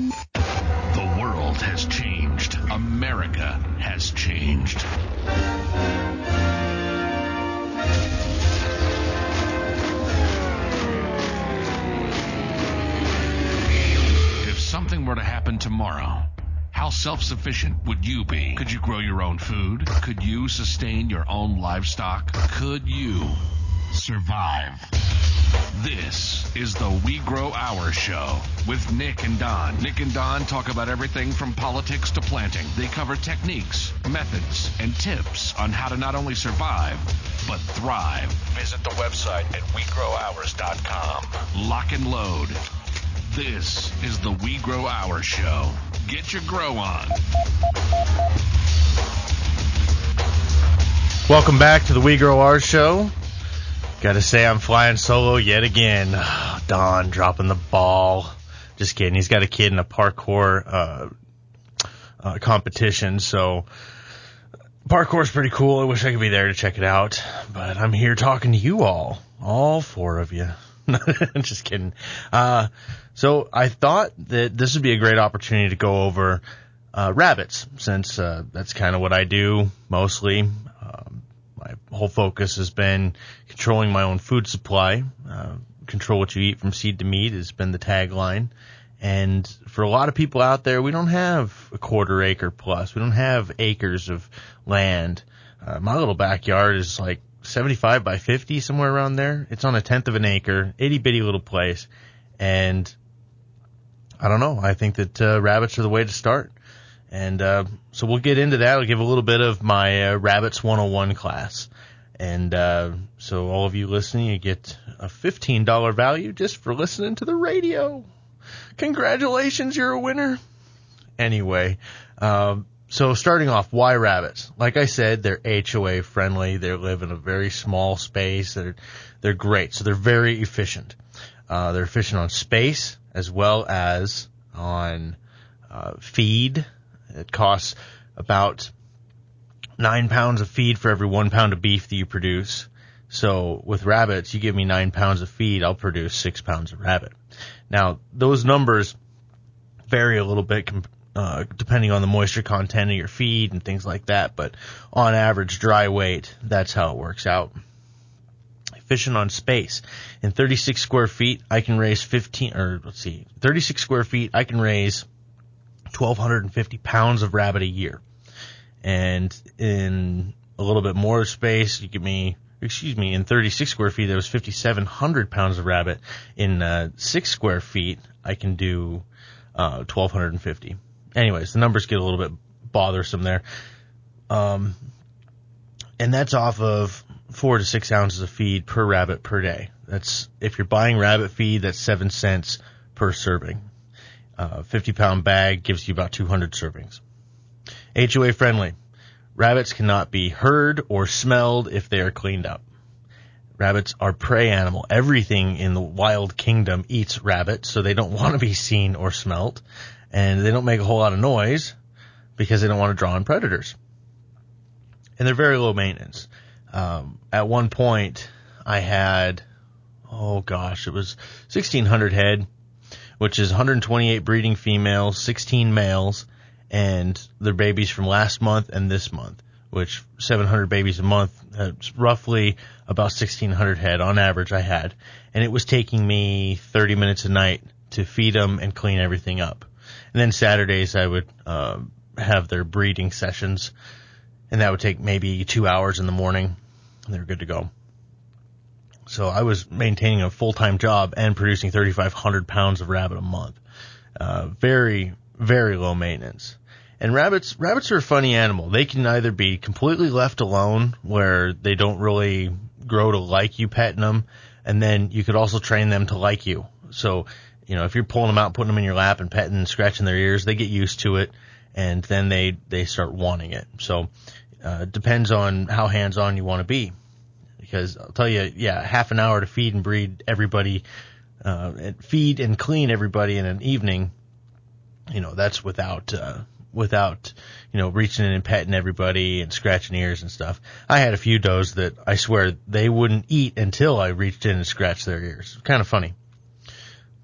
The world has changed. America has changed. If something were to happen tomorrow, how self-sufficient would you be? Could you grow your own food? Could you sustain your own livestock? Could you survive? This is the WeGrowOurs show with Nick and Don. Nick and Don talk about everything from politics to planting. They cover techniques, methods, and tips on how to not only survive, but thrive. Visit the website at WeGrowOurs.com. Lock and load. This is the WeGrowOurs show. Get your grow on. Welcome back to the WeGrowOurs show. Gotta say, I'm flying solo yet again. Don dropping the ball. Just kidding. He's got a kid in a parkour competition, so parkour's pretty cool. I wish I could be there to check it out, but I'm here talking to you all four of you. Just kidding. So I thought that this would be a great opportunity to go over rabbits, since that's kind of what I do mostly. My whole focus has been controlling my own food supply. Control what you eat from seed to meat has been the tagline. And for a lot of people out there, we don't have a quarter acre plus. We don't have acres of land. My little backyard is like 75 by 50, somewhere around there. It's on 1/10 of an acre, itty bitty little place. And I don't know. I think that rabbits are the way to start. And so we'll get into that. I'll give a little bit of my Rabbits 101 class. And so all of you listening, you get a $15 value just for listening to the radio. Congratulations, you're a winner. Anyway, so starting off, why rabbits? Like I said, they're HOA friendly. They live in a very small space. They're great. So they're very efficient. They're efficient on space as well as on feed. It costs about 9 pounds of feed for every 1 pound of beef that you produce. So with rabbits, you give me 9 pounds of feed, I'll produce 6 pounds of rabbit. Now, those numbers vary a little bit depending on the moisture content of your feed and things like that, but on average, dry weight, that's how it works out. Efficient on space. In 36 square feet, I can raise 36 square feet, I can raise 1,250 pounds of rabbit a year. And in a little bit more space, you give me, in 36 square feet, there was 5,700 pounds of rabbit. In 6 square feet, I can do 1,250. Anyways, the numbers get a little bit bothersome there. And that's off of 4 to 6 ounces of feed per rabbit per day. That's, if you're buying rabbit feed, that's 7 cents per serving. 50-pound bag gives you about 200 servings. HOA friendly. Rabbits cannot be heard or smelled if they are cleaned up. Rabbits are prey animal. Everything in the wild kingdom eats rabbit, so they don't want to be seen or smelt. And they don't make a whole lot of noise because they don't want to draw in predators. And they're very low maintenance. At one point, I had, it was 1,600 head, which is 128 breeding females, 16 males, and their babies from last month and this month, which 700 babies a month, roughly about 1,600 head on average I had. And it was taking me 30 minutes a night to feed them and clean everything up. And then Saturdays I would have their breeding sessions, and that would take maybe 2 hours in the morning, and they were good to go. So I was maintaining a full-time job and producing 3,500 pounds of rabbit a month. Very, very low maintenance. And rabbits are a funny animal. They can either be completely left alone, where they don't really grow to like you petting them, and then you could also train them to like you. So, if you're pulling them out, putting them in your lap and petting and scratching their ears, they get used to it, and then they start wanting it. So, depends on how hands-on you want to be. Because I'll tell you, half an hour to feed and breed everybody, feed and clean everybody in an evening, that's without reaching in and petting everybody and scratching ears and stuff. I had a few does that I swear they wouldn't eat until I reached in and scratched their ears. Kind of funny.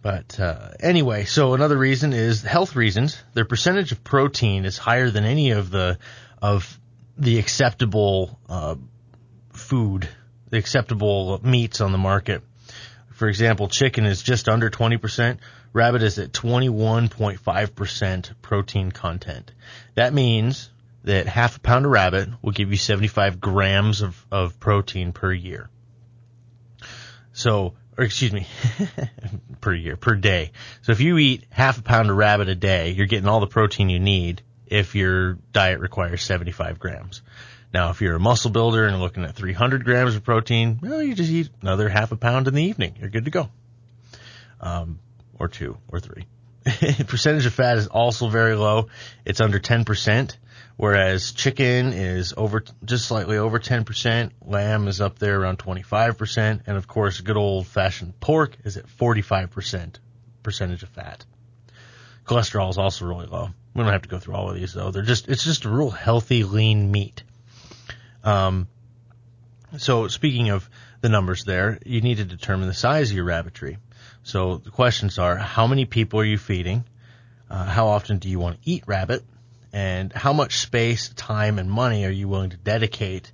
But anyway, so another reason is health reasons. Their percentage of protein is higher than any of the acceptable food, the acceptable meats on the market. For example, chicken is just under 20%. Rabbit is at 21.5% protein content. That means that half a pound of rabbit will give you 75 grams of protein per year. So, or excuse me, per day. So if you eat half a pound of rabbit a day, you're getting all the protein you need if your diet requires 75 grams. Now, if you're a muscle builder and looking at 300 grams of protein, well, you just eat another half a pound in the evening. You're good to go. Or 2 or 3. Percentage of fat is also very low. It's under 10%, whereas chicken is just slightly over 10%. Lamb is up there around 25%. And, of course, good old-fashioned pork is at 45% percentage of fat. Cholesterol is also really low. We don't have to go through all of these, though. It's just a real healthy, lean meat. So speaking of the numbers there, you need to determine the size of your rabbitry. So the questions are, how many people are you feeding? How often do you want to eat rabbit? And how much space, time, and money are you willing to dedicate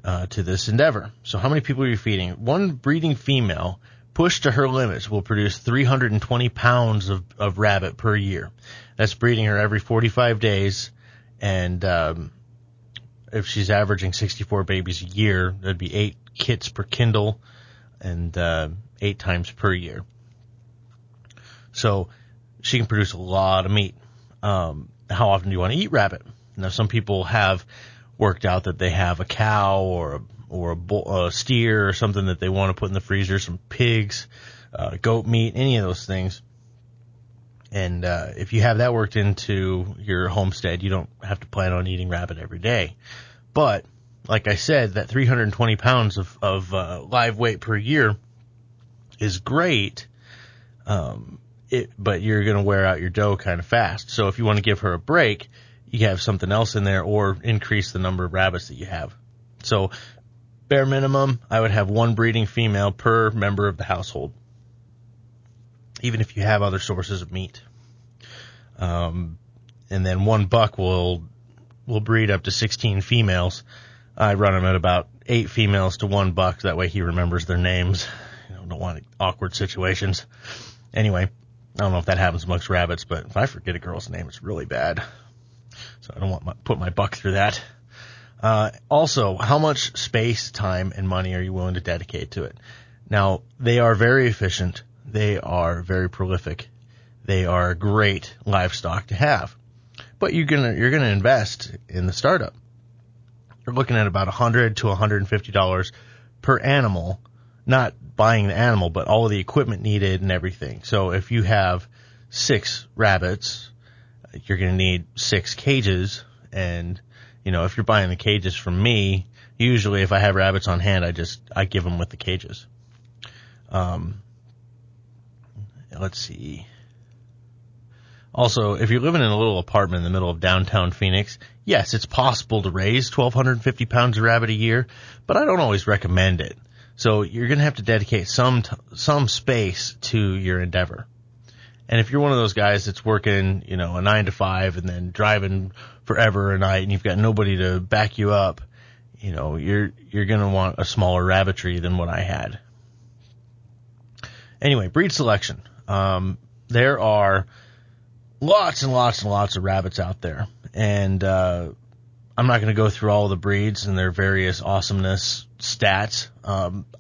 to this endeavor? So how many people are you feeding? One breeding female, pushed to her limits, will produce 320 pounds of rabbit per year. That's breeding her every 45 days, and if she's averaging 64 babies a year, that'd be 8 kits per kindle and 8 times per year. So she can produce a lot of meat. How often do you want to eat rabbit? Now, some people have worked out that they have a cow or a steer or something that they want to put in the freezer, some pigs, goat meat, any of those things. And if you have that worked into your homestead, you don't have to plan on eating rabbit every day. But, like I said, that 320 pounds of live weight per year is great, but you're going to wear out your dough kind of fast. So if you want to give her a break, you have something else in there or increase the number of rabbits that you have. So, bare minimum, I would have 1 breeding female per member of the household, even if you have other sources of meat. And then 1 buck will breed up to 16 females. I run them at about 8 females to 1 buck. That way he remembers their names. Don't want awkward situations. Anyway, I don't know if that happens amongst rabbits, but if I forget a girl's name, it's really bad. So I don't want to put my buck through that. Also, how much space, time, and money are you willing to dedicate to it? Now, they are very efficient. They are very prolific. They are great livestock to have. But you're gonna invest in the startup. You're looking at about $100 to $150 per animal, not buying the animal, but all of the equipment needed and everything. So if you have 6 rabbits, you're going to need 6 cages. And, if you're buying the cages from me, usually if I have rabbits on hand, I give them with the cages. Let's see. Also, if you're living in a little apartment in the middle of downtown Phoenix, yes, it's possible to raise 1,250 pounds of rabbit a year, but I don't always recommend it. So you're going to have to dedicate some space to your endeavor. And if you're one of those guys that's working, a 9 to 5 and then driving forever a night and you've got nobody to back you up, you're going to want a smaller rabbitry than what I had. Anyway, breed selection. There are lots and lots and lots of rabbits out there. And I'm not going to go through all of the breeds and their various awesomeness stats.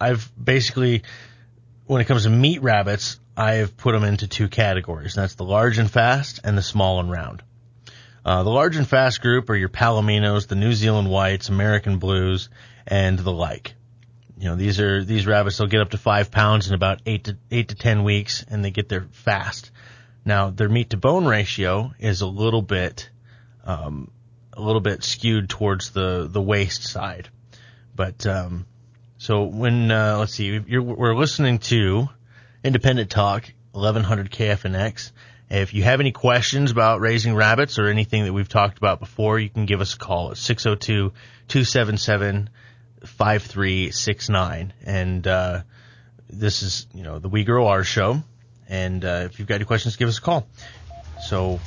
I've basically, when it comes to meat rabbits, I have put them into 2 categories. That's the large and fast and the small and round. The large and fast group are your Palominos, the New Zealand Whites, American Blues, and the like. These rabbits, they'll get up to 5 pounds in about 8 to 10 weeks, and they get there fast. Now, their meat to bone ratio is a little bit skewed towards the waist side. But, so when, let's see, we're listening to Independent Talk, 1100 KFNX. If you have any questions about raising rabbits or anything that we've talked about before, you can give us a call at 602-277-5369. And, this is, the WeGrowOurs show. And if you've got any questions, give us a call. So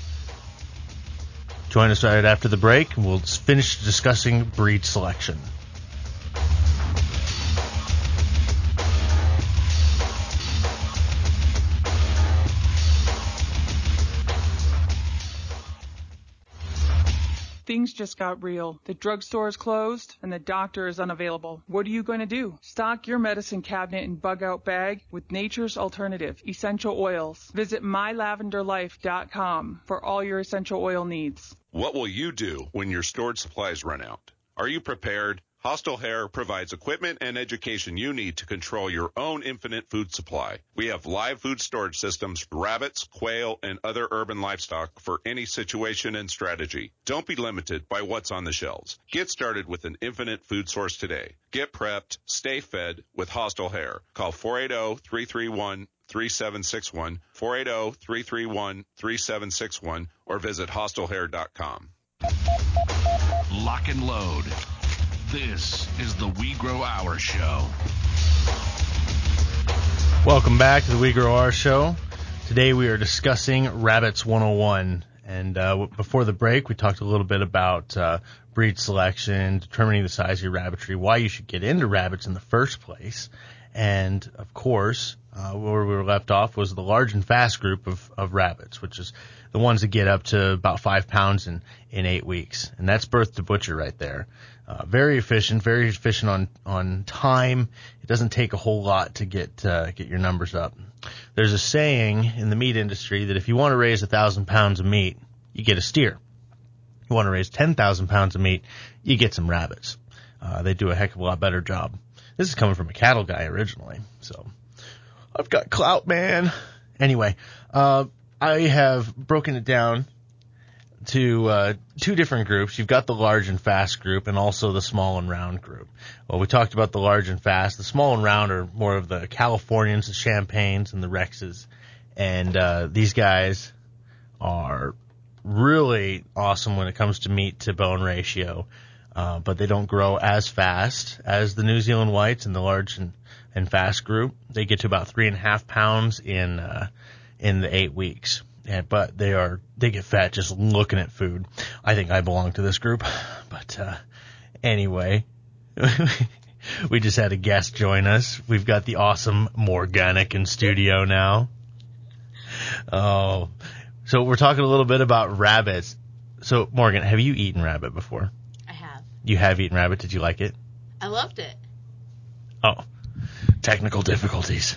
join us right after the break, and we'll finish discussing breed selection. Things just got real. The drugstore is closed and the doctor is unavailable. What are you going to do? Stock your medicine cabinet and bug out bag with nature's alternative, essential oils. Visit mylavenderlife.com for all your essential oil needs. What will you do when your stored supplies run out? Are you prepared? Hostile Hair provides equipment and education you need to control your own infinite food supply. We have live food storage systems for rabbits, quail, and other urban livestock for any situation and strategy. Don't be limited by what's on the shelves. Get started with an infinite food source today. Get prepped, stay fed with Hostile Hair. Call 480-331-3761, 480-331-3761, or visit hostlehair.com. Lock and load. This is the WeGrowOurs show. Welcome back to the WeGrowOurs show. Today we are discussing Rabbits 101. And before the break, we talked a little bit about breed selection, determining the size of your rabbitry, why you should get into rabbits in the first place. And, of course, where we were left off was the large and fast group of rabbits, which is the ones that get up to about 5 pounds in 8 weeks. And that's birth to butcher right there. Very efficient on time. It doesn't take a whole lot to get your numbers up. There's a saying in the meat industry that if you want to raise 1,000 pounds of meat, you get a steer. You want to raise 10,000 pounds of meat, you get some rabbits. They do a heck of a lot better job. This is coming from a cattle guy originally, so I've got clout, man. Anyway, I have broken it down to 2 different groups. You've got the large and fast group and also the small and round group. Well, we talked about the large and fast. The small and round are more of the Californians, the Champagnes, and the Rexes. And these guys are really awesome when it comes to meat to bone ratio. But they don't grow as fast as the New Zealand Whites and the large and fast group. They get to about 3.5 pounds in the 8 weeks. But they get fat just looking at food. I think I belong to this group. But anyway, we just had a guest join us. We've got the awesome Morganic in studio now. Oh, so we're talking a little bit about rabbits. So Morgan, have you eaten rabbit before? You have eaten rabbit. Did you like it? I loved it. Oh, technical difficulties.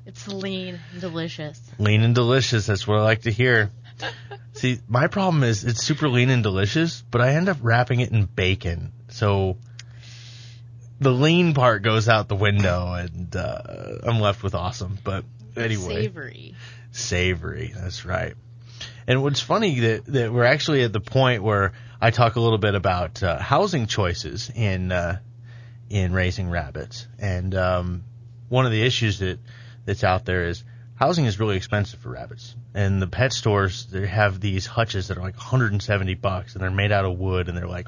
It's lean and delicious. Lean and delicious. That's what I like to hear. See, my problem is it's super lean and delicious, but I end up wrapping it in bacon. So the lean part goes out the window, and I'm left with awesome. But anyway. Savory. That's right. And what's funny that we're actually at the point where I talk a little bit about housing choices in raising rabbits. And one of the issues that's out there is housing is really expensive for rabbits. And the pet stores, they have these hutches that are like $170, and they're made out of wood, and they're like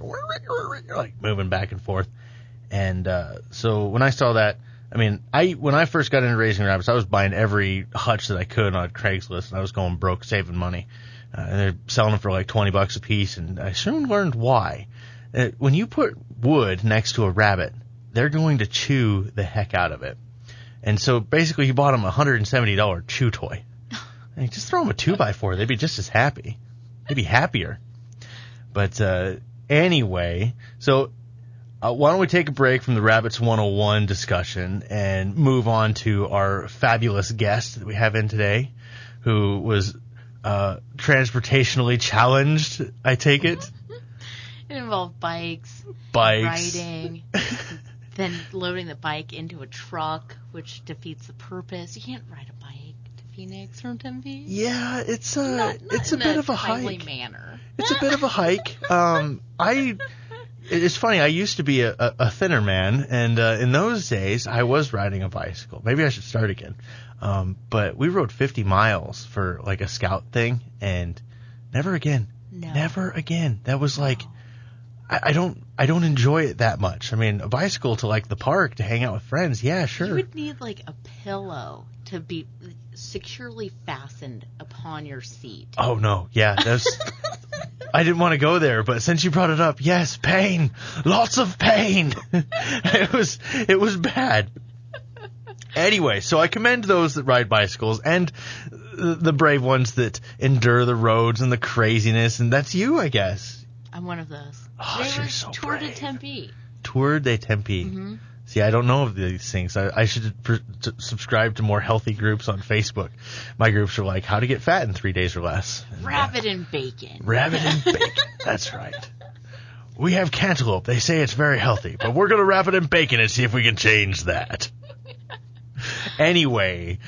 moving back and forth. And so when I saw that, I mean, when I first got into raising rabbits, I was buying every hutch that I could on Craigslist, and I was going broke saving money. And they're selling them for like $20 a piece, and I soon learned why. When you put wood next to a rabbit, they're going to chew the heck out of it. And so basically he bought them a $170 chew toy. And just throw them a 2x4. They'd be just as happy. They'd be happier. But anyway, so why don't we take a break from the Rabbits 101 discussion and move on to our fabulous guest that we have in today, who was transportationally challenged, I take it? It involved bikes. Riding, then loading the bike into a truck, which defeats the purpose. You can't ride a bike to Phoenix from Tempe. Yeah, it's a bit of a hike. Manner. It's a bit of a hike. It's funny. I used to be a thinner man, and in those days, I was riding a bicycle. Maybe I should start again. But we rode 50 miles for like a scout thing, and never again. No. Never again. That was like, I don't enjoy it that much. I mean, a bicycle to like the park to hang out with friends, yeah, sure. You would need like a pillow to be securely fastened upon your seat. Oh, no. Yeah, I didn't want to go there, but since you brought it up, yes, pain. Lots of pain. It was bad. Anyway, so I commend those that ride bicycles and the brave ones that endure the roads and the craziness, and that's you, I guess. I'm one of those. Oh, They you're were so Tour de brave. Tempe. Tour de Tempe. Mm-hmm. See, I don't know of these things. I should subscribe to more healthy groups on Facebook. My groups are like, how to get fat in 3 days or less. Rabbit and bacon. Rabbit and bacon. That's right. We have cantaloupe. They say it's very healthy, but we're going to wrap it in bacon and see if we can change that. Anyway,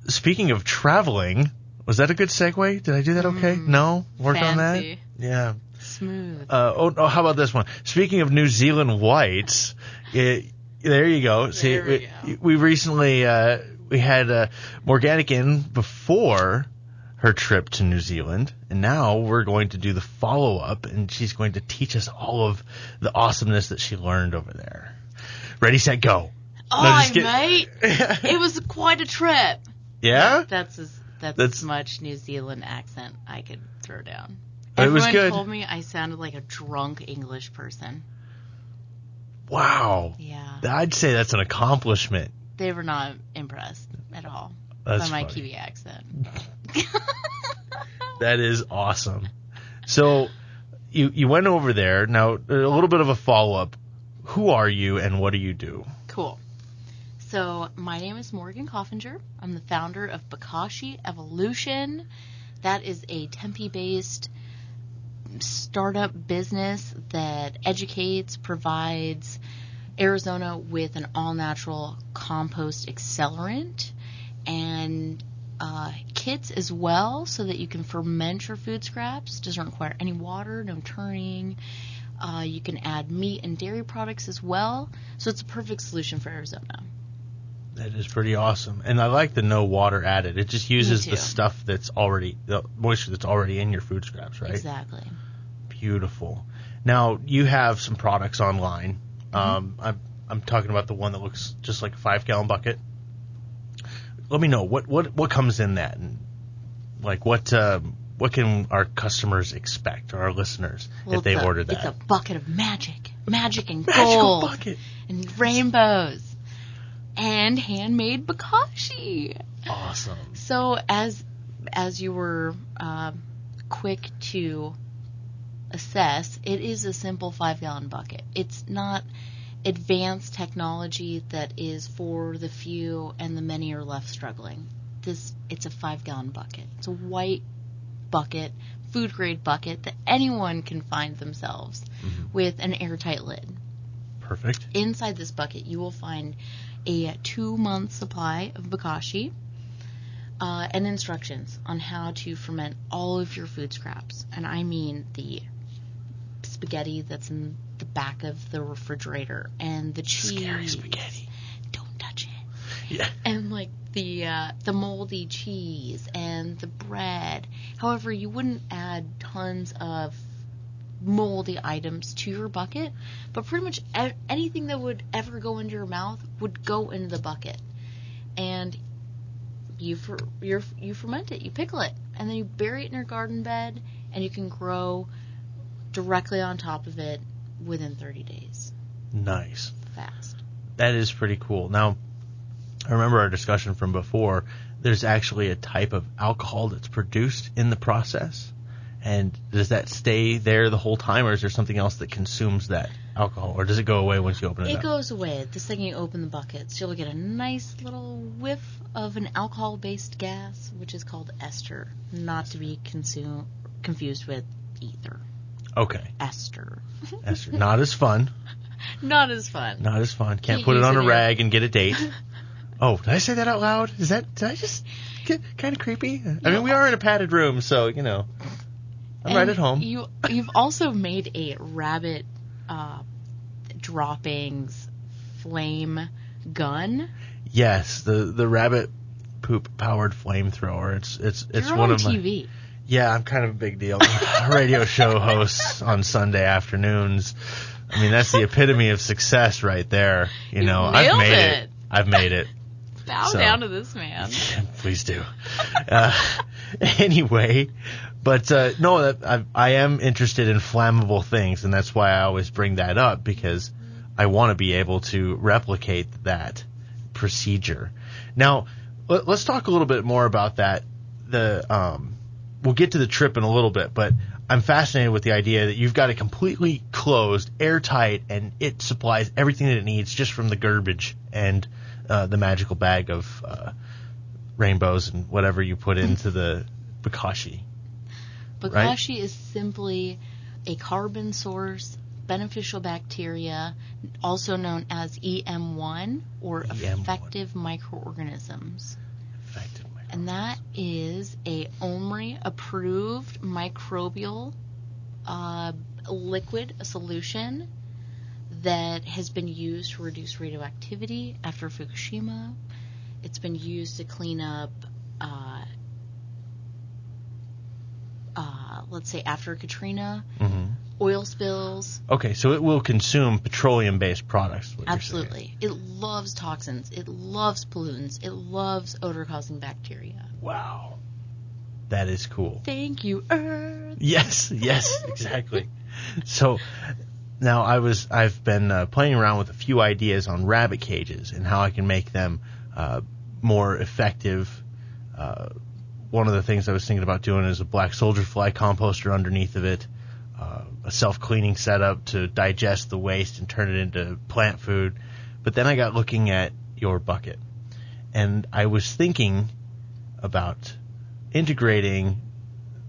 speaking of traveling, was that a good segue? Did I do that okay? No? Worked on that? Fancy. Yeah. Smooth. How about this one? Speaking of New Zealand whites, there you go. See, There we go. we recently we had Morganic in before her trip to New Zealand, and now we're going to do the follow-up, and she's going to teach us all of the awesomeness that she learned over there. Ready, set, go. Oh, No, just mate. It was quite a trip. Yeah? That's as much New Zealand accent I could throw down. But it was Everyone good. told me I sounded like a drunk English person. Wow. Yeah. I'd say that's an accomplishment. They were not impressed at all That's by my funny. Kiwi accent. That is awesome. So you went over there. Now, a little bit of a follow-up. Who are you and what do you do? Cool. So my name is Morgan Coffinger. I'm the founder of Bokashie Evolution. That is a Tempe-based startup business that educates, provides Arizona with an all-natural compost accelerant and kits as well so that you can ferment your food scraps. Doesn't require any water, no turning. You can add meat and dairy products as well. So it's a perfect solution for Arizona. That is pretty awesome. And I like the no water added. It just uses too. the stuff that's already, the moisture that's already in your food scraps, right? Exactly. Beautiful. Now, you have some products online. I'm talking about the one that looks just like a 5-gallon bucket. Let me know what comes in that, and like what can our customers expect, or our listeners, if they order that? It's a bucket of magic and Magical gold bucket. and rainbows and handmade Bokashie. Awesome. So as you were quick to assess, it is a simple 5-gallon bucket. It's not advanced technology that is for the few and the many are left struggling. It's a 5-gallon bucket. It's a white bucket, food grade bucket that anyone can find themselves with an airtight lid. Perfect. Inside this bucket, you will find a 2-month supply of Bokashie and instructions on how to ferment all of your food scraps. And I mean the spaghetti that's in the back of the refrigerator and the cheese. Scary spaghetti. Don't touch it. Yeah. And like the moldy cheese and the bread. However, you wouldn't add tons of moldy items to your bucket, but pretty much anything that would ever go into your mouth would go into the bucket. And you ferment it, you pickle it, and then you bury it in your garden bed, and you can grow directly on top of it within 30 days. Nice. Fast. That is pretty cool. Now, I remember our discussion from before. There's actually a type of alcohol that's produced in the process. And does that stay there the whole time, or is there something else that consumes that alcohol, or does it go away once you open it up? It goes away the second you open the buckets. You'll get a nice little whiff of an alcohol-based gas, which is called ester, not to be confused with ether. Okay. Ester. Ester. Not as fun. Not as fun. Not as fun. Can't Can't put it use on it a here. rag and get a date. Oh, did I say that out loud? Did I just get kind of creepy? I mean, we are in a padded room, so, I'm right at home. You've also made a rabbit droppings flame gun. Yes, the rabbit poop powered flamethrower. It's You're one on of my. TV. Yeah, I'm kind of a big deal. Radio show hosts on Sunday afternoons. I mean, that's the epitome of success right there. You I've nailed made it. I've made it. Bow down to this man. Please do. Anyway, but no, I am interested in flammable things, and that's why I always bring that up, because I want to be able to replicate that procedure. Now, let's talk a little bit more about that. We'll get to the trip in a little bit, but I'm fascinated with the idea that you've got it completely closed, airtight, and it supplies everything that it needs just from the garbage and the magical bag of rainbows and whatever you put into the Bokashie. Bokashie right? is simply a carbon source, beneficial bacteria, also known as EM1 or effective microorganisms. And that is a OMRI-approved microbial liquid solution that has been used to reduce radioactivity after Fukushima. It's been used to clean up, let's say, after Katrina, oil spills. Okay, so it will consume petroleum-based products. Absolutely. It loves toxins. It loves pollutants. It loves odor-causing bacteria. Wow. That is cool. Thank you, Earth. Yes, exactly. So now I've been playing around with a few ideas on rabbit cages and how I can make them more effective. One of the things I was thinking about doing is a black soldier fly composter underneath of it, a self-cleaning setup to digest the waste and turn it into plant food. But then I got looking at your bucket, and I was thinking about integrating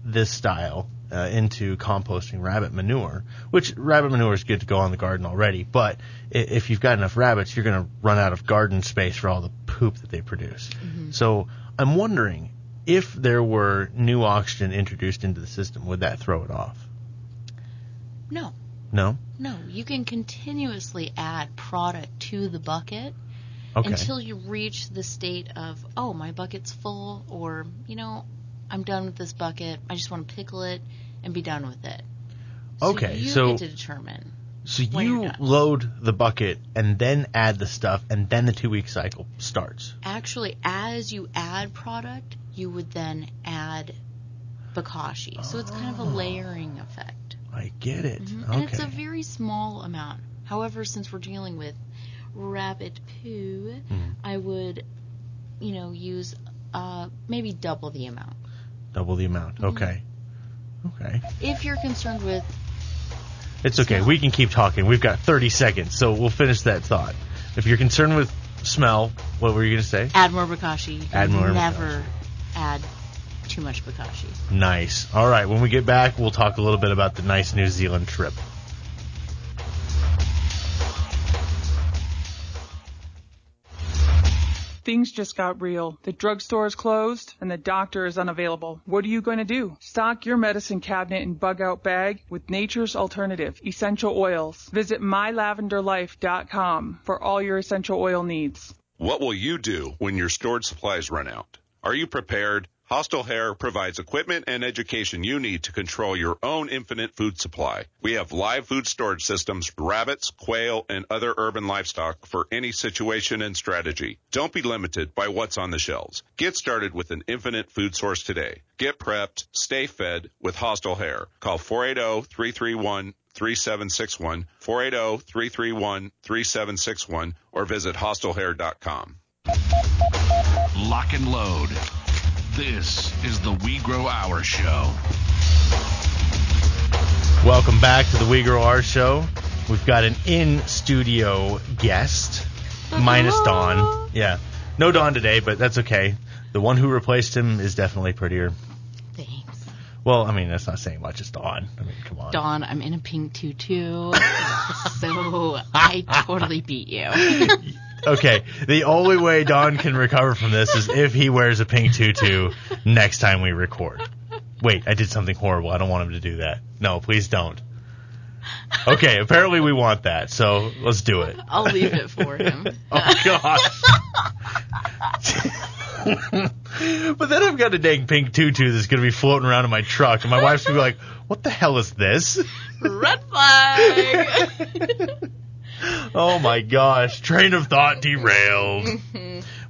this style into composting rabbit manure, which rabbit manure is good to go on the garden already, but if you've got enough rabbits, you're going to run out of garden space for all the poop that they produce. Mm-hmm. So I'm wondering, if there were new oxygen introduced into the system, would that throw it off? No. No? No. You can continuously add product to the bucket until you reach the state of, oh, my bucket's full, or, I'm done with this bucket. I just want to pickle it and be done with it. So you get to determine. So you load the bucket and then add the stuff, and then the 2-week cycle starts. Actually, as you add product, you would then add Bokashie. So it's kind of a layering effect. I get it. Mm-hmm. Okay. And it's a very small amount. However, since we're dealing with rabbit poo, I would, use maybe double the amount. Double the amount. Mm-hmm. Okay. If you're concerned with... It's okay. Smell. We can keep talking. We've got 30 seconds, so we'll finish that thought. If you're concerned with smell, what were you going to say? Add more Bokashie. Never add too much Bokashie. Nice. All right. When we get back, we'll talk a little bit about the nice New Zealand trip. Things just got real. The drugstore is closed and the doctor is unavailable. What are you going to do? Stock your medicine cabinet and bug-out bag with nature's alternative, essential oils. Visit mylavenderlife.com for all your essential oil needs. What will you do when your stored supplies run out? Are you prepared? Hostile Hair provides equipment and education you need to control your own infinite food supply. We have live food storage systems for rabbits, quail, and other urban livestock for any situation and strategy. Don't be limited by what's on the shelves. Get started with an infinite food source today. Get prepped, stay fed with Hostile Hair. Call 480-331-3761, 480-331-3761, or visit hostilehair.com. Lock and load. This is the WeGrowOurs show. Welcome back to the WeGrowOurs show. We've got an in-studio guest, minus Dawn. Yeah, no Dawn today, but that's okay. The one who replaced him is definitely prettier. Thanks. Well, I mean, that's not saying much. It's Dawn. I mean, come on. Dawn, I'm in a pink tutu, so I totally beat you. Okay, the only way Dawn can recover from this is if he wears a pink tutu next time we record. Wait, I did something horrible. I don't want him to do that. No, please don't. Okay, apparently we want that, so let's do it. I'll leave it for him. Oh, gosh. But then I've got a dang pink tutu that's going to be floating around in my truck, and my wife's going to be like, what the hell is this? Red flag! Oh my gosh, train of thought derailed.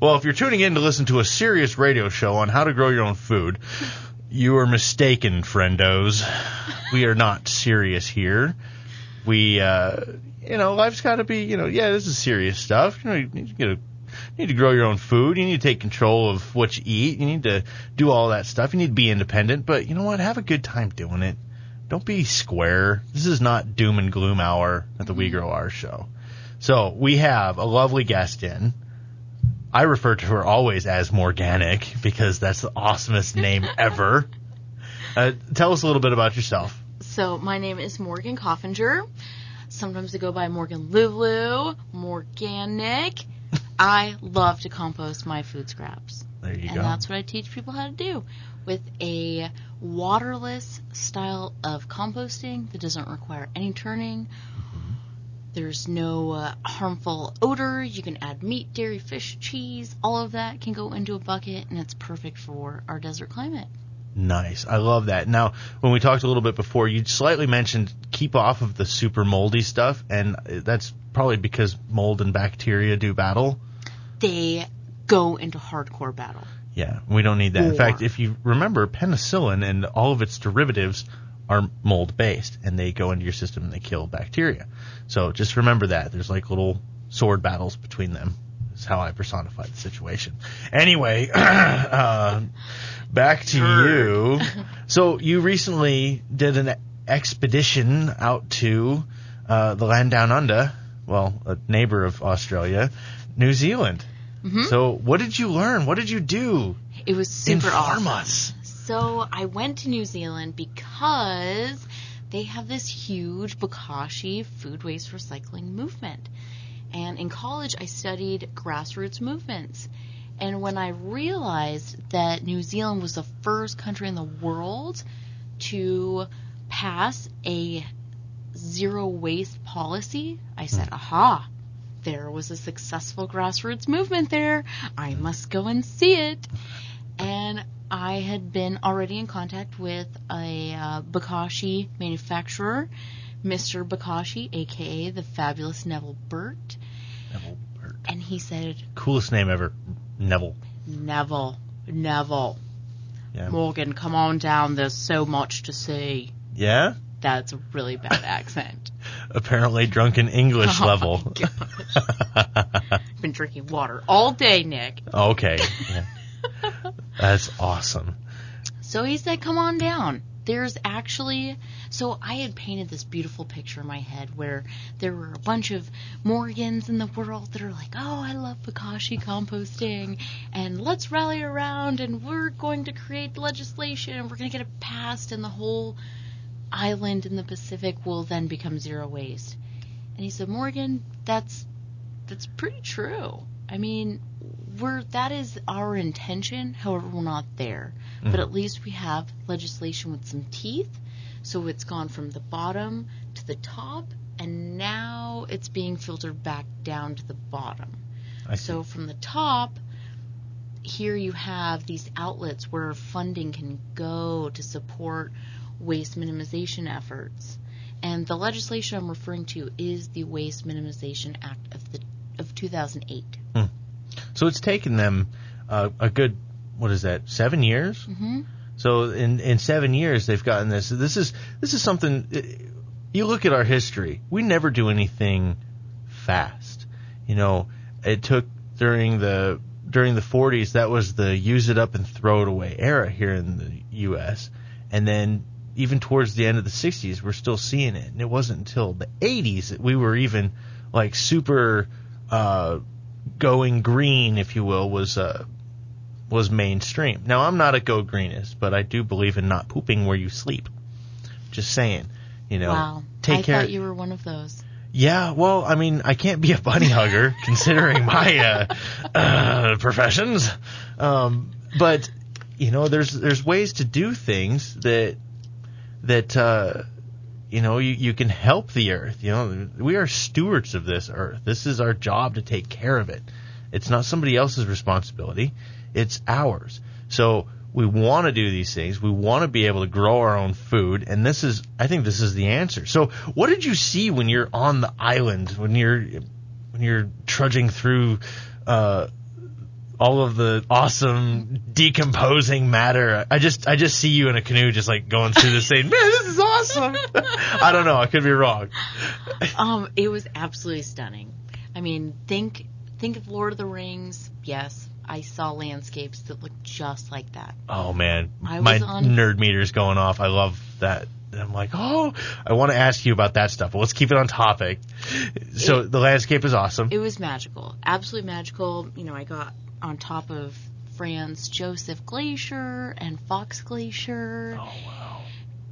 Well, if you're tuning in to listen to a serious radio show on how to grow your own food, you are mistaken, friendos. We are not serious here. We, life's got to be, this is serious stuff. You need to grow your own food. You need to take control of what you eat. You need to do all that stuff. You need to be independent. But you know what? Have a good time doing it. Don't be square. This is not doom and gloom hour at the WeGrowOurs show. So we have a lovely guest in. I refer to her always as Morganic because that's the awesomest name ever. Tell us a little bit about yourself. So my name is Morgan Coffinger. Sometimes I go by Morgan Lulu, Morganic. I love to compost my food scraps. There you go. And that's what I teach people how to do with a waterless style of composting that doesn't require any turning. There's no harmful odor. You can add meat, dairy, fish, cheese. All of that can go into a bucket, and it's perfect for our desert climate. Nice. I love that. Now, when we talked a little bit before, you slightly mentioned keep off of the super moldy stuff, and that's probably because mold and bacteria do battle. They go into hardcore battle. Yeah, we don't need that. In fact, if you remember, penicillin and all of its derivatives are mold-based, and they go into your system and they kill bacteria. So just remember that. There's like little sword battles between them. That's how I personify the situation. Anyway, back to you. So you recently did an expedition out to the land down under, well, a neighbor of Australia, New Zealand. Mm-hmm. So what did you learn? What did you do? It was super awesome. Inform us. So I went to New Zealand because they have this huge Bokashie food waste recycling movement. And in college, I studied grassroots movements. And when I realized that New Zealand was the first country in the world to pass a zero waste policy, I said, aha, there was a successful grassroots movement there. I must go and see it. And I had been already in contact with a Bokashie manufacturer, Mr. Bokashie, a.k.a. the fabulous Neville Burt. Neville Burt. And he said... Coolest name ever, Neville. Neville. Yeah. Morgan, come on down. There's so much to see. Yeah? That's a really bad accent. Apparently drunken English level. My gosh. I've been drinking water all day, Nick. Okay. Yeah. That's awesome. So he said, come on down. There's actually... So I had painted this beautiful picture in my head where there were a bunch of Morgans in the world that are like, oh, I love Bokashie composting, and let's rally around, and we're going to create legislation, and we're going to get it passed, and the whole island in the Pacific will then become zero waste. And he said, Morgan, that's pretty true. I mean, that is our intention, however, we're not there. Mm-hmm. But at least we have legislation with some teeth, so it's gone from the bottom to the top, and now it's being filtered back down to the bottom. So from the top, here you have these outlets where funding can go to support waste minimization efforts. And the legislation I'm referring to is the Waste Minimization Act of 2008. So it's taken them a good, 7 years? Mm-hmm. So in 7 years they've gotten this. This is something. You look at our history. We never do anything fast. It took during the 40s. That was the use it up and throw it away era here in the U.S. And then even towards the end of the 60s, we're still seeing it. And it wasn't until the 80s that we were even like super going green, if you will, was mainstream. Now, I'm not a go greenist, but I do believe in not pooping where you sleep. Just saying, Wow. Take care. I thought you were one of those. Yeah, well, I mean, I can't be a bunny hugger considering my professions. But there's ways to do things that you can help the earth. We are stewards of this earth. This is our job to take care of it. It's not somebody else's responsibility. It's ours. So We want to do these things. We want to be able to grow our own food, and I think this is the answer. So, what did you see when you're on the island, when you're trudging through all of the awesome decomposing matter? I just see you in a canoe, just like going through this, saying, "Man, this is awesome." I don't know. I could be wrong. It was absolutely stunning. I mean, think of Lord of the Rings. Yes. I saw landscapes that looked just like that. Oh, man. My nerd meter's going off. I love that. And I'm like, oh, I want to ask you about that stuff. But let's keep it on topic. So the landscape is awesome. It was magical. Absolutely magical. I got on top of Franz Josef Glacier and Fox Glacier. Oh, wow.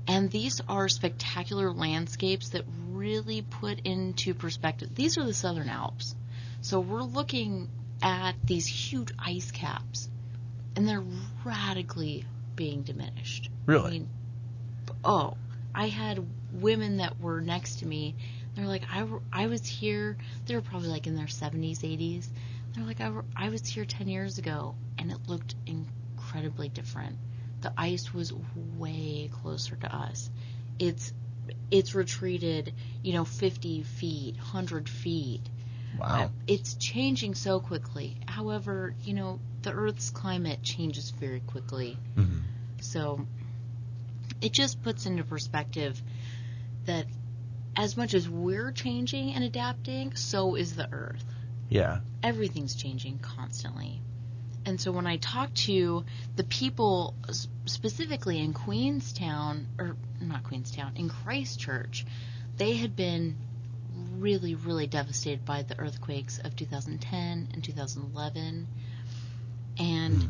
And these are spectacular landscapes that really put into perspective. These are the Southern Alps. So we're looking at these huge ice caps, and they're radically being diminished. Really? I had women that were next to me. They're like, I was here. They were probably like in their 70s, 80s. They're like, I was here 10 years ago, and it looked incredibly different. The ice was way closer to us. It's retreated, 50 feet, 100 feet. Wow. It's changing so quickly. However, the Earth's climate changes very quickly. Mm-hmm. So it just puts into perspective that as much as we're changing and adapting, so is the Earth. Yeah. Everything's changing constantly. And so when I talk to the people specifically in in Christchurch, they had been really, really devastated by the earthquakes of 2010 and 2011. And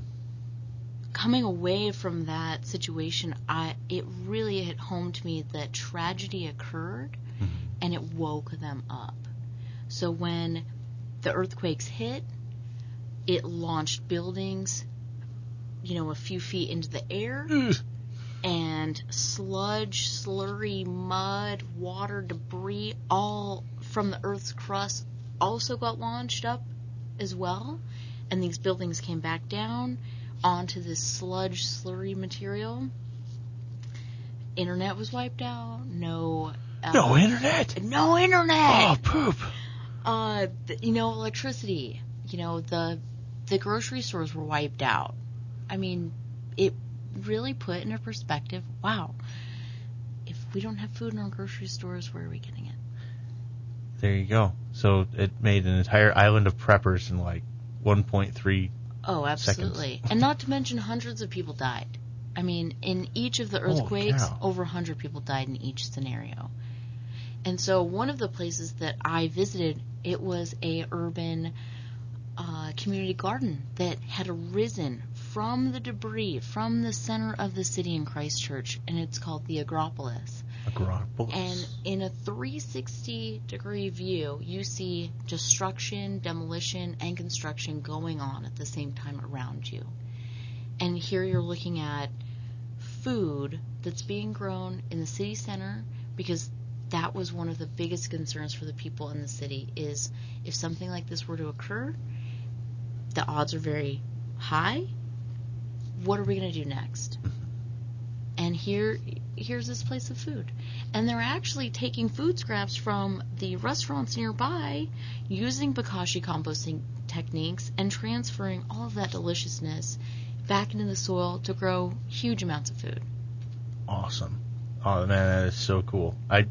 coming away from that situation, it really hit home to me that tragedy occurred, and it woke them up. So when the earthquakes hit, it launched buildings, a few feet into the air, and sludge, slurry, mud, water, debris, all from the Earth's crust also got launched up as well. And these buildings came back down onto this sludge, slurry material. Internet was wiped out. No internet. No internet. Oh, poop. Electricity. The grocery stores were wiped out. I mean, it really put into perspective, wow, if we don't have food in our grocery stores, where are we getting it? There you go. So it made an entire island of preppers in like 1.3 Oh, absolutely. seconds. And not to mention hundreds of people died. I mean, in each of the earthquakes, over 100 people died in each scenario. And so one of the places that I visited, it was a urban community garden that had arisen from the debris from the center of the city in Christchurch, and it's called the Agropolis. And in a 360-degree view, you see destruction, demolition, and construction going on at the same time around you. And here you're looking at food that's being grown in the city center, because that was one of the biggest concerns for the people in the city, is if something like this were to occur, the odds are very high. What are we going to do next? And here's this place of food. And they're actually taking food scraps from the restaurants nearby, using Bokashie composting techniques, and transferring all of that deliciousness back into the soil to grow huge amounts of food. Awesome. Oh man, that is so cool. I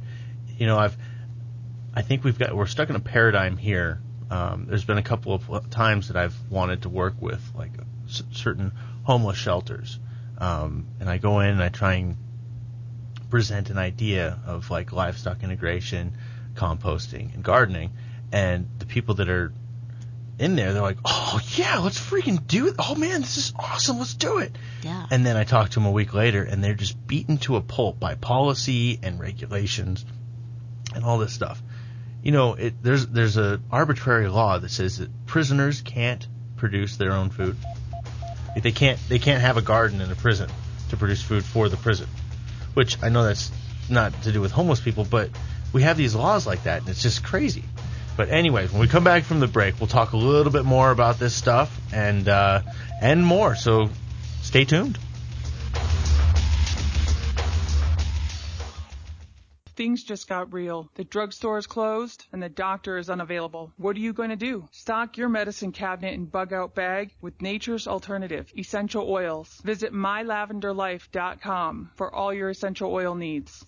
think we're stuck in a paradigm here. There's been a couple of times that I've wanted to work with like certain homeless shelters, and I go in and I try and present an idea of like livestock integration, composting, and gardening, and the people that are in there, they're like, oh yeah, let's freaking do it. Oh man, this is awesome, let's do it. Yeah. And then I talk to them a week later, and they're just beaten to a pulp by policy and regulations and all this stuff. There's a arbitrary law that says that prisoners can't produce their own food. They can't have a garden in a prison to produce food for the prison. Which I know that's not to do with homeless people, but we have these laws like that, and it's just crazy. But anyways, when we come back from the break, we'll talk a little bit more about this stuff and more. So stay tuned. Things just got real. The drugstore is closed and the doctor is unavailable. What are you going to do? Stock your medicine cabinet and bug-out bag with nature's alternative, essential oils. Visit mylavenderlife.com for all your essential oil needs.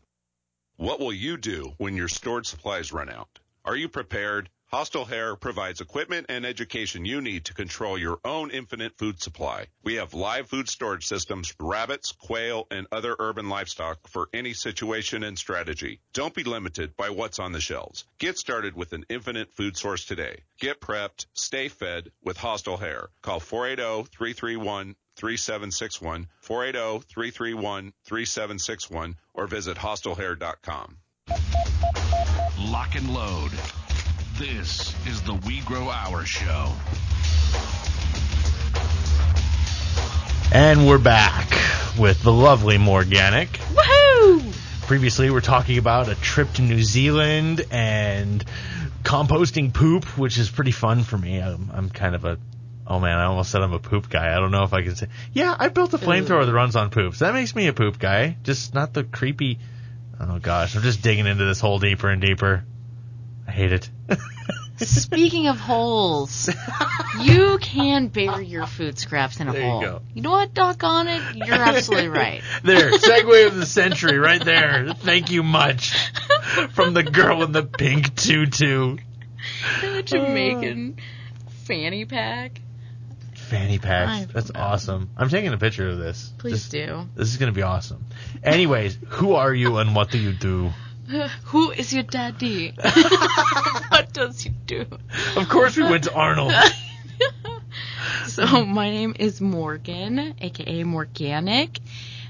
What will you do when your stored supplies run out? Are you prepared? Hostile Hair provides equipment and education you need to control your own infinite food supply. We have live food storage systems for rabbits, quail, and other urban livestock for any situation and strategy. Don't be limited by what's on the shelves. Get started with an infinite food source today. Get prepped, stay fed with Hostile Hair. Call 480-331-3761, 480-331-3761, or visit hostlehair.com. Lock and load. This is the We Grow Ours show. And we're back with the lovely Morganic. Woohoo! Previously, we're talking about a trip to New Zealand and composting poop, which is pretty fun for me. I'm kind of a... Oh, man, I almost said I'm a poop guy. I don't know if I can say... Yeah, I built a flamethrower that runs on poop. So that makes me a poop guy. Just not the creepy... Oh, gosh. I'm just digging into this hole deeper and deeper. I hate it. Speaking of holes, you can bury your food scraps in a There hole. you go. You know what, doggone it? You're absolutely right. There, segue of the century right there. Thank you much. From the girl in the pink tutu. The Jamaican fanny pack. Fanny packs. That's awesome. I'm taking a picture of this. Please do. This is going to be awesome. Anyways, who are you and what do you do? Who is your daddy? What does he do? Of course we went to Arnold. So my name is Morgan, a.k.a. Morganic,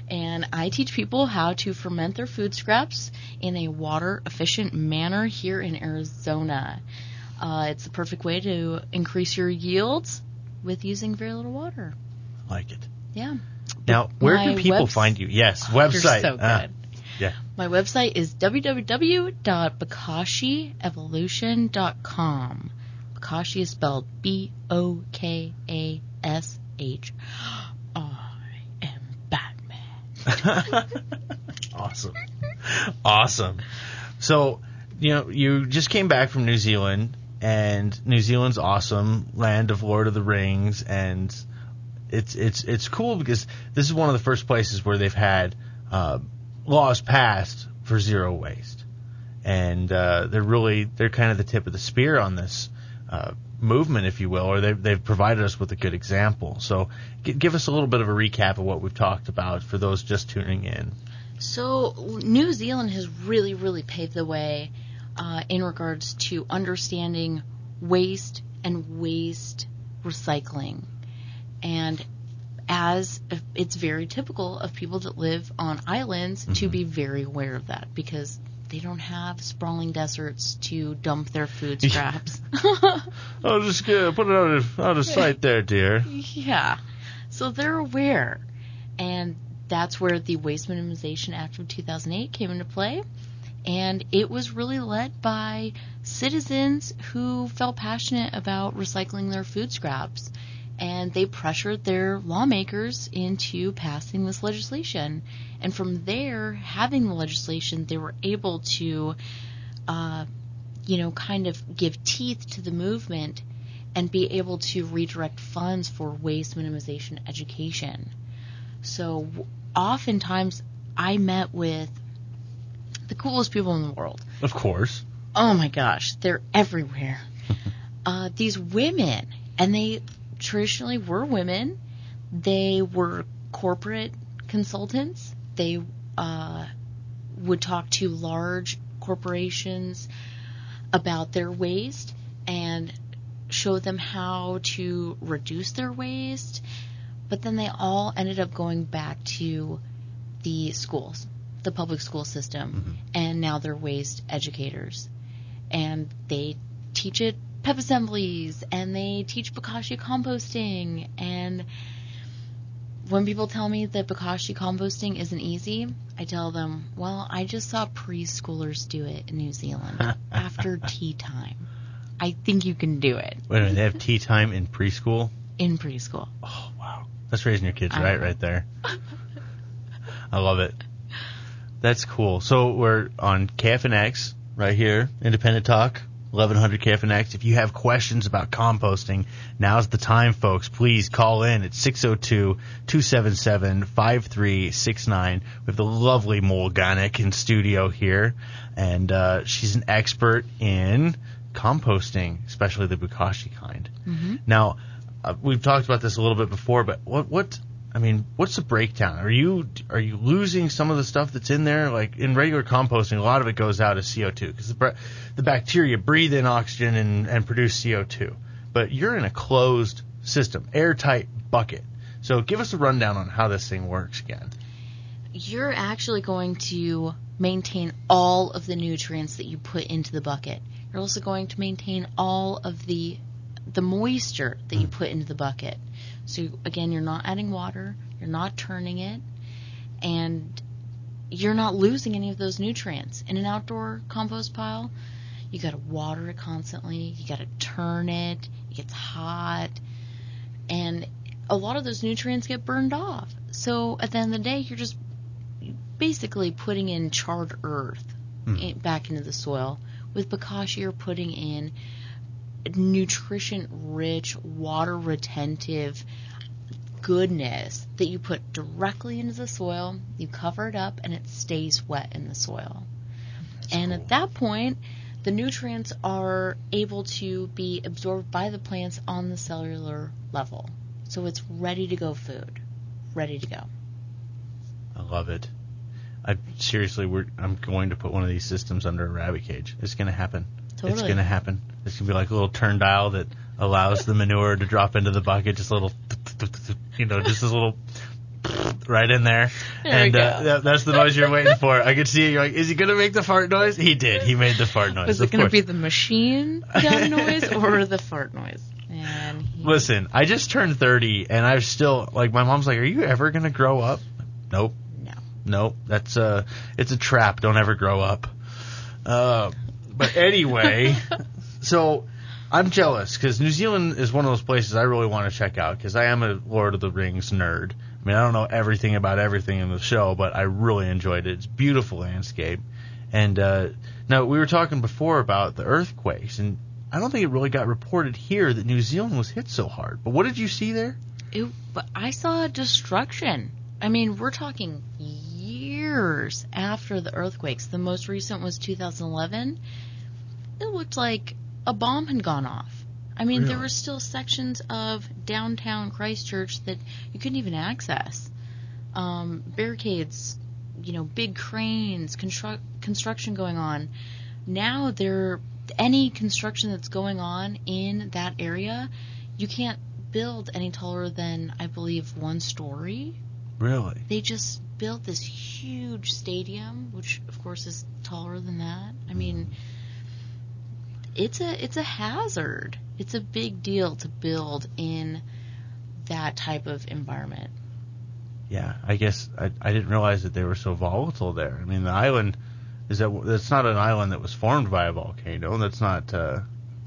and I teach people how to ferment their food scraps in a water-efficient manner here in Arizona. It's the perfect way to increase your yields with using very little water. Like it. Yeah. Now, where can people find you? Yes, website. You're so good. Yeah. My website is www.bokashieevolution.com. Bokashie is spelled Bokash. I am Batman. Awesome. So, you just came back from New Zealand, and New Zealand's awesome, land of Lord of the Rings, and it's cool because this is one of the first places where they've had laws passed for zero waste, and they're kind of the tip of the spear on this movement, if you will, or they've provided us with a good example. So give us a little bit of a recap of what we've talked about for those just tuning in. So New Zealand has really, really paved the way in regards to understanding waste and waste recycling. And as it's very typical of people that live on islands to be very aware of that, because they don't have sprawling deserts to dump their food scraps. I'll just put it out of sight there, dear. Yeah. So they're aware. And that's where the Waste Minimization Act of 2008 came into play. And it was really led by citizens who felt passionate about recycling their food scraps. And they pressured their lawmakers into passing this legislation. And from there, having the legislation, they were able to, kind of give teeth to the movement and be able to redirect funds for waste minimization education. So oftentimes, I met with the coolest people in the world. Of course. Oh my gosh, they're everywhere. These women, and they traditionally were women. They were corporate consultants. They would talk to large corporations about their waste and show them how to reduce their waste. But then they all ended up going back to the schools, the public school system, and now they're waste educators. And they teach at pep assemblies, and they teach Bokashie composting. And when people tell me that Bokashie composting isn't easy, I tell them, well, I just saw preschoolers do it in New Zealand after tea time. I think you can do it. Wait a minute, they have tea time in preschool? In preschool. Oh, wow. That's raising your kids right there. I love it. That's cool. So we're on KFNX right here, Independent Talk, 1100 KFNX. If you have questions about composting, now's the time, folks. Please call in at 602-277-5369. We have the lovely Morganic in studio here, and she's an expert in composting, especially the Bokashie kind. Mm-hmm. Now, we've talked about this a little bit before, but what's the breakdown? Are you losing some of the stuff that's in there? Like in regular composting, a lot of it goes out as CO2 because the bacteria breathe in oxygen and produce CO2. But you're in a closed system, airtight bucket. So give us a rundown on how this thing works again. You're actually going to maintain all of the nutrients that you put into the bucket. You're also going to maintain all of the moisture that you put into the bucket. So, again, you're not adding water, you're not turning it, and you're not losing any of those nutrients. In an outdoor compost pile, you got to water it constantly, you got to turn it, it gets hot, and a lot of those nutrients get burned off. So, at the end of the day, you're just basically putting in charred earth back into the soil. With Bokashie, you're putting in nutrition-rich, water-retentive goodness that you put directly into the soil, you cover it up, and it stays wet in the soil. And at that point, the nutrients are able to be absorbed by the plants on the cellular level. So it's ready to go food. Ready to go. I love it. I'm going to put one of these systems under a rabbit cage. It's going to happen. Totally. It's going to happen. It's going to be like a little turn dial that allows the manure to drop into the bucket, just a little, just this little right in there. And that's the noise you're waiting for. I could see it. You're like, is he going to make the fart noise? He did. He made the fart noise. Was it going to be the machine gun noise or the fart noise? Listen, I just turned 30, and I've still, my mom's like, are you ever going to grow up? Nope. Nope. That's it's a trap. Don't ever grow up. But anyway, so I'm jealous because New Zealand is one of those places I really want to check out because I am a Lord of the Rings nerd. I mean, I don't know everything about everything in the show, but I really enjoyed it. It's a beautiful landscape. And now, we were talking before about the earthquakes, and I don't think it really got reported here that New Zealand was hit so hard. But what did you see there? But I saw destruction. I mean, we're talking years after the earthquakes. The most recent was 2011. It looked like a bomb had gone off. I mean, Really? There were still sections of downtown Christchurch that you couldn't even access. Barricades, big cranes, construction going on. Now, any construction that's going on in that area, you can't build any taller than, I believe, 1 story. Really? They just built this huge stadium, which of course is taller than that. I mean, it's a hazard. It's a big deal to build in that type of environment. Yeah, I guess I didn't realize that they were so volatile there. I mean, the island that's not an island that was formed by a volcano. That's not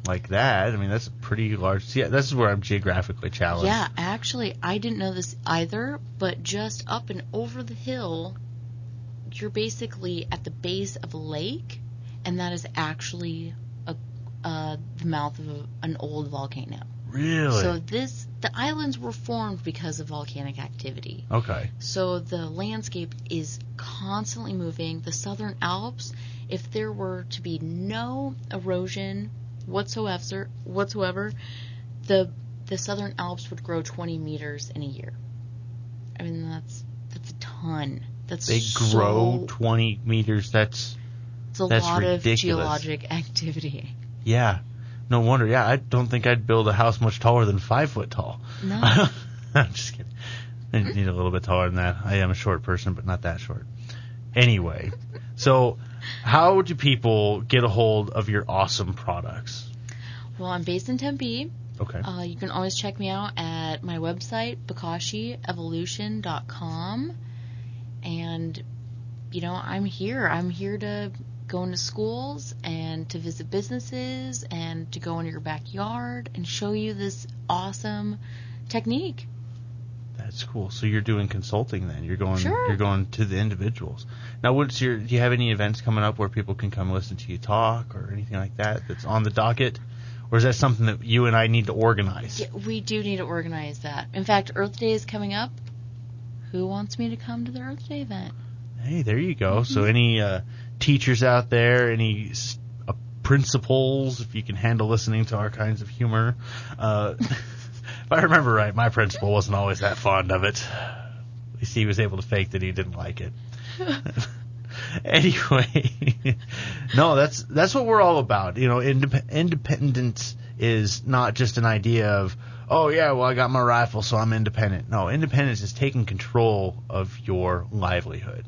like that. I mean, that's a pretty large. See, this is where I'm geographically challenged. Yeah, actually, I didn't know this either, but just up and over the hill, you're basically at the base of a lake, and that is actually the mouth of an old volcano. Really? So the islands were formed because of volcanic activity. Okay. So the landscape is constantly moving. The Southern Alps, if there were to be no erosion whatsoever, the Southern Alps would grow 20 meters in a year. I mean, that's a ton. They grow 20 meters. That's a lot ridiculous. Of geologic activity. Yeah. No wonder. Yeah, I don't think I'd build a house much taller than 5 foot tall. No. I'm just kidding. I need a little bit taller than that. I am a short person, but not that short. Anyway, so how do people get a hold of your awesome products? Well, I'm based in Tempe. Okay. You can always check me out at my website, BokashieEvolution.com. And, I'm here. I'm here to go into schools and to visit businesses and to go into your backyard and show you this awesome technique. That's cool. So you're doing consulting then. You're going Sure. You're going to the individuals. Now, do you have any events coming up where people can come listen to you talk or anything like that that's on the docket? Or is that something that you and I need to organize? Yeah, we do need to organize that. In fact, Earth Day is coming up. Who wants me to come to the Earth Day event? Hey, there you go. So any teachers out there, any principals, if you can handle listening to our kinds of humor. If I remember right, my principal wasn't always that fond of it. At least he was able to fake that he didn't like it. Anyway, no, that's what we're all about. You know, independence is not just an idea of, oh yeah, well I got my rifle, so I'm independent. No, independence is taking control of your livelihood.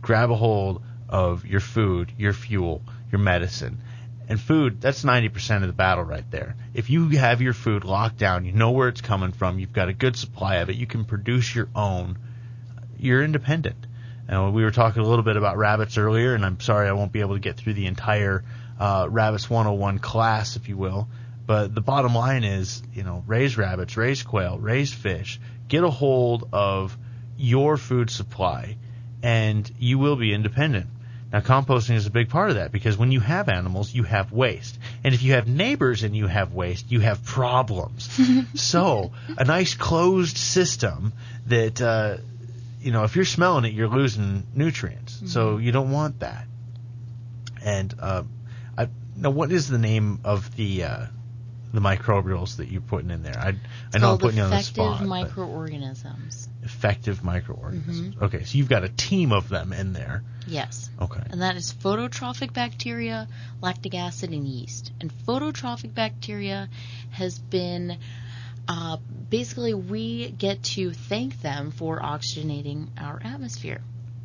Grab a hold of your food, your fuel, your medicine. And food, that's 90% of the battle right there. If you have your food locked down, you know where it's coming from, you've got a good supply of it, you can produce your own, you're independent. And we were talking a little bit about rabbits earlier, and I'm sorry I won't be able to get through the entire Rabbits 101 class, if you will. But the bottom line is, you know, raise rabbits, raise quail, raise fish, get a hold of your food supply, and you will be independent. Now, composting is a big part of that because when you have animals, you have waste. And if you have neighbors and you have waste, you have problems. So a nice closed system that, you know, if you're smelling it, you're losing nutrients. Mm-hmm. So you don't want that. And now, what is the name of the microbials that you're putting in there? I know I'm putting you on the spot. Effective microorganisms. Effective microorganisms. Mm-hmm. Okay, so you've got a team of them in there. Yes. Okay. And that is phototrophic bacteria, lactic acid, and yeast. And phototrophic bacteria has been basically we get to thank them for oxygenating our atmosphere.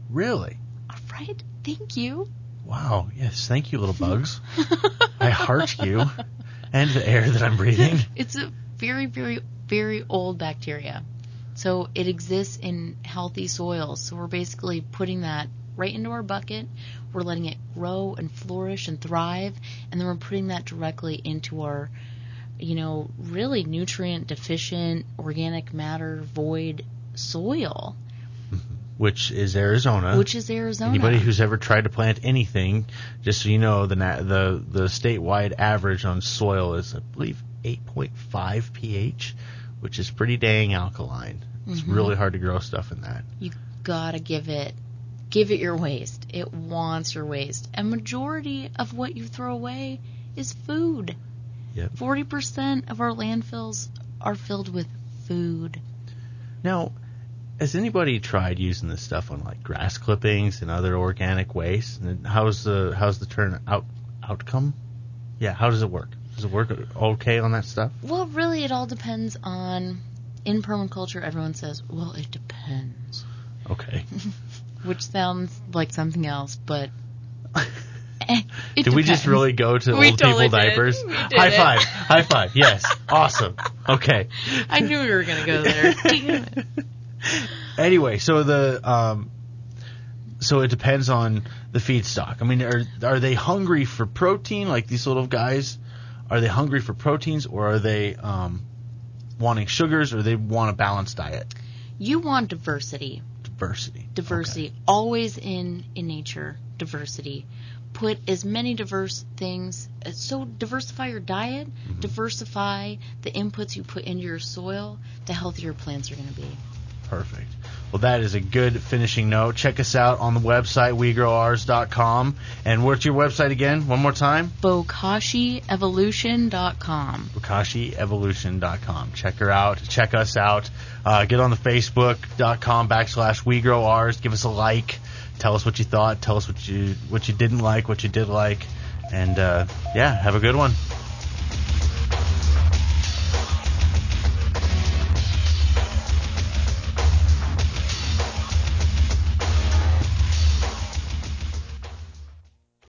Really? All right. Thank you. Wow. Yes. Thank you, little bugs. I heart you and the air that I'm breathing. It's a very, very, very old bacteria. So it exists in healthy soils. So we're basically putting that right into our bucket. We're letting it grow and flourish and thrive. And then we're putting that directly into our, you know, really nutrient deficient, organic matter void soil. Which is Arizona. Anybody who's ever tried to plant anything, just so you know, the statewide average on soil is, I believe, 8.5 pH, which is pretty dang alkaline. It's really hard to grow stuff in that. You gotta give it your waste. It wants your waste. And majority of what you throw away is food. Yep. 40% of our landfills are filled with food. Now, has anybody tried using this stuff on like grass clippings and other organic waste? And how's the outcome? Yeah, how does it work? Does it work okay on that stuff? Well, really, it all depends on. In permaculture, everyone says, "Well, it depends." Okay. Which sounds like something else, but did we just really go to old totally people diapers? High five! Yes, awesome. Okay. I knew we were gonna go there. Damn it. Anyway, so so it depends on the feedstock. I mean, are they hungry for protein, like these little guys? Are they hungry for proteins, or are they wanting sugars, or they want a balanced diet? You want diversity. Diversity. Okay. Always in nature, diversity. Put as many diverse things. So diversify your diet, diversify the inputs you put into your soil, the healthier plants are going to be. Perfect. Well, that is a good finishing note. Check us out on the website, WeGrowOurs.com. And what's your website again? One more time? BokashieEvolution.com. BokashieEvolution.com. Check her out. Check us out. Get on the Facebook.com/WeGrowOurs. Give us a like. Tell us what you thought. Tell us what you didn't like, what you did like. And, have a good one.